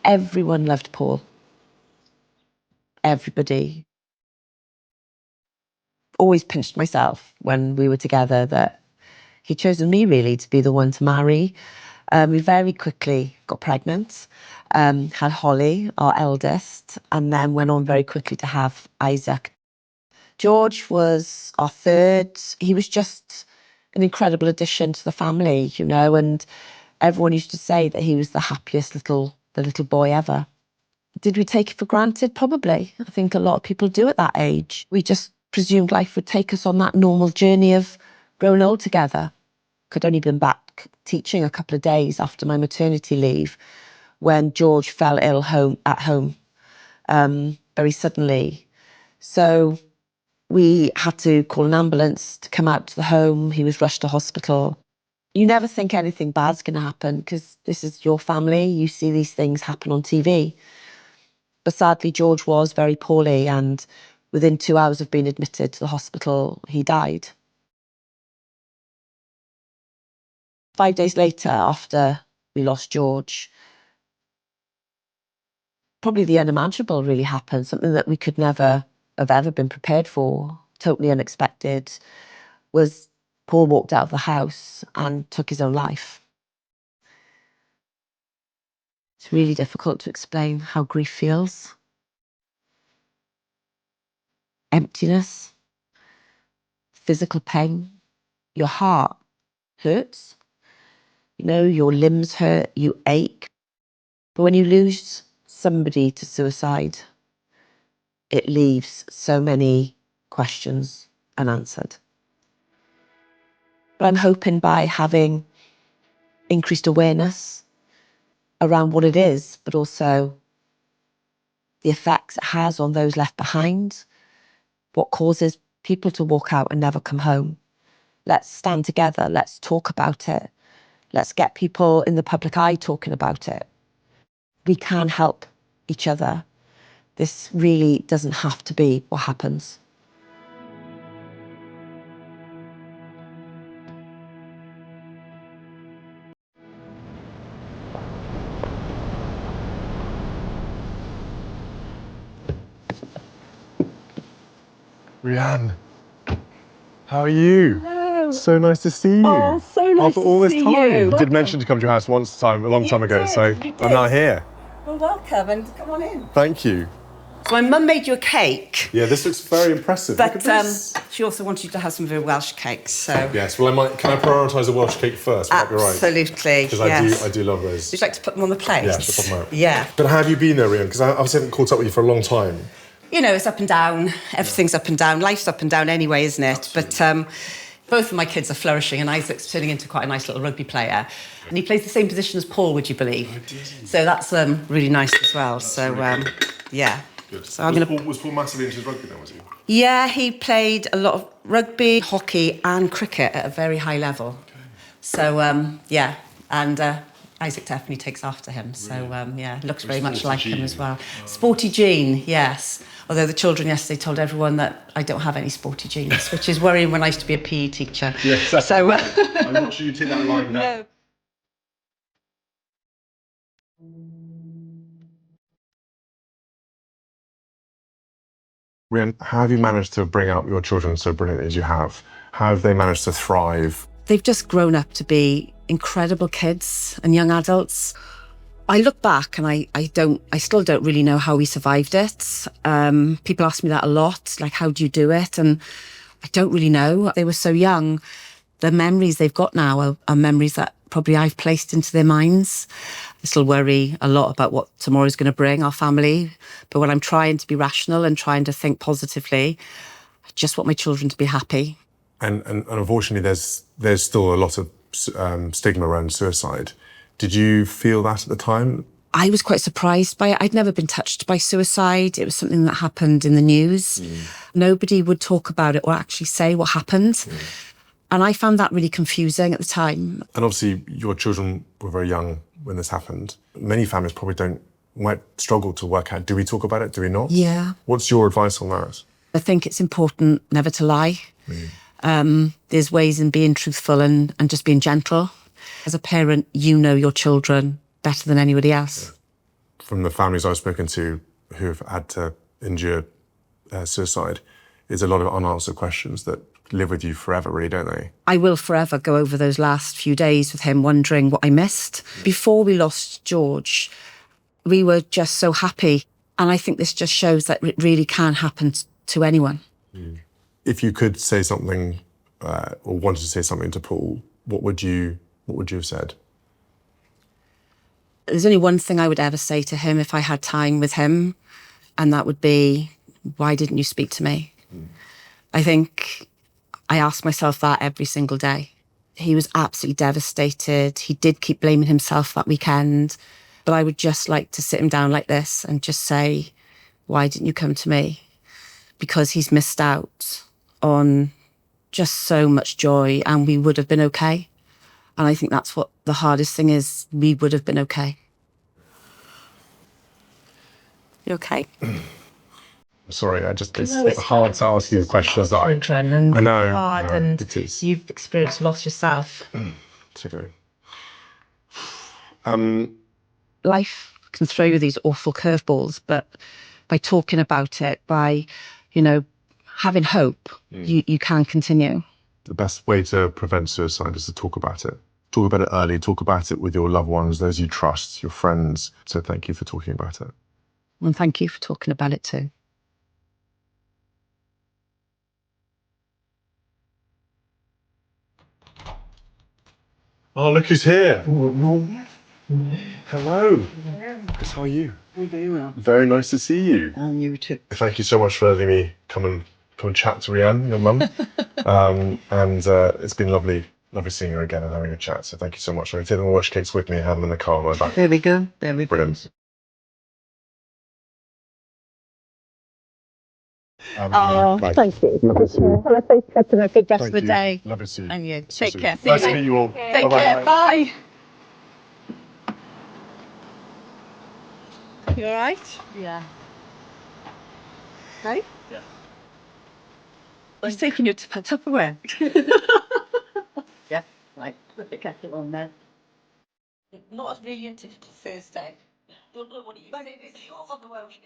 Everyone loved Paul. Everybody. Always pinched myself when we were together that he'd chosen me really to be the one to marry. We very quickly got pregnant, had Holly, our eldest, and then went on very quickly to have Isaac. George was our third. He was just an incredible addition to the family, you know, and everyone used to say that he was the happiest little boy ever. Did we take it for granted? Probably. I think a lot of people do at that age. We just presumed life would take us on that normal journey of growing old together. I'd only been back teaching a couple of days after my maternity leave when George fell ill at home very suddenly. So we had to call an ambulance to come out to the home. He was rushed to hospital. You never think anything bad's going to happen because this is your family. You see these things happen on TV. But sadly, George was very poorly, and within 2 hours of being admitted to the hospital, he died. 5 days later, after we lost George, probably the unimaginable really happened, something that we could never have ever been prepared for, totally unexpected, was Paul walked out of the house and took his own life. It's really difficult to explain how grief feels. Emptiness, physical pain, your heart hurts, you know, your limbs hurt, you ache. But when you lose somebody to suicide, it leaves so many questions unanswered. But I'm hoping by having increased awareness around what it is, but also the effects it has on those left behind, what causes people to walk out and never come home. Let's stand together, let's talk about it. Let's get people in the public eye talking about it. We can help each other. This really doesn't have to be what happens. Rhian, how are you? Hello. So nice to see you. Oh, so nice After all to this see time. you. I did mention to come to your house a long time ago, so I'm now here. Well, welcome and come on in. Thank you. So my mum made you a cake. Yeah, this looks very impressive. But Look at this. she also wanted you to have some of her Welsh cakes, so... Yes, well, can I prioritise a Welsh cake first? Would that be right? Absolutely, Because yes. I do love those. Would you like to put them on the plate? Yeah, should put them out. Yeah. But how have you been there, Rhian? Because I obviously haven't caught up with you for a long time. You know, it's up and down. Everything's up and down. Life's up and down anyway, isn't it? Absolutely. But both of my kids are flourishing, and Isaac's turning into quite a nice little rugby player. And he plays the same position as Paul, would you believe? I did. So that's really nice as well. So, really yeah. Good. So Was Paul massively into his rugby then, was he? Yeah, he played a lot of rugby, hockey and cricket at a very high level. Okay. So, yeah, and Isaac definitely takes after him. So, yeah, looks very much like him as well. Sporty gene, yes. Although the children yesterday told everyone that I don't have any sporty genes, which is worrying when I used to be a PE teacher. Yes. So, I'm not sure you take that line now. No. Rhian, how have you managed to bring up your children so brilliantly as you have? How have they managed to thrive? They've just grown up to be incredible kids and young adults. I look back and I still don't really know how we survived it. People ask me that a lot, like, how do you do it? And I don't really know. They were so young. The memories they've got now are memories that probably I've placed into their minds. I still worry a lot about what tomorrow's going to bring our family. But when I'm trying to be rational and trying to think positively, I just want my children to be happy. And unfortunately, there's still a lot of stigma around suicide. Did you feel that at the time? I was quite surprised by it. I'd never been touched by suicide. It was something that happened in the news. Nobody would talk about it or actually say what happened. And I found that really confusing at the time. And obviously, your children were very young when this happened. Many families probably might struggle to work out, do we talk about it, do we not? Yeah. What's your advice on that? I think it's important never to lie. There's ways in being truthful and just being gentle. As a parent, you know your children better than anybody else. from the families I've spoken to who have had to endure suicide, is a lot of unanswered questions that live with you forever, really, don't they? I will forever go over those last few days with him, wondering what I missed. Before we lost George, we were just so happy. And I think this just shows that it really can happen to anyone. If you could say something or wanted to say something to Paul, what would you have said? There's only one thing I would ever say to him if I had time with him, and that would be, why didn't you speak to me? I think I ask myself that every single day. He was absolutely devastated. He did keep blaming himself that weekend. But I would just like to sit him down like this and just say, why didn't you come to me? Because he's missed out on just so much joy, and we would have been okay. And I think that's what the hardest thing is. We would have been okay. You okay? Sorry, it's hard to ask you questions that I know. Hard, and it is. you've experienced loss yourself. It's okay. Life can throw you these awful curveballs, but by talking about it, by, having hope, you can continue. The best way to prevent suicide is to talk about it. Talk about it early, talk about it with your loved ones, those you trust, your friends. So thank you for talking about it. And thank you for talking about it too. Oh, look who's here. Hello. Chris, how are you? I'm very well. Very nice to see you. And you too. Thank you so much for letting me come and chat to Rhian, your mum. It's been lovely seeing her again and having a chat. So thank you so much. I'm going to take the wash cakes with me and have them in the car on my back. There we go. There we go. Brilliant. Thank you. Lovely to see you. Well, I think that's a good rest Thank of the you. day. Lovely to see you. And you take care. Nice to meet you all. Take Bye-bye. care. Bye. You all right? Yeah. Hey? Yeah. He's taking you to Tupperware. Yeah. Right. Put the kettle on there. Not as brilliant as Thursday. Don't know what you say. It's on the Welsh.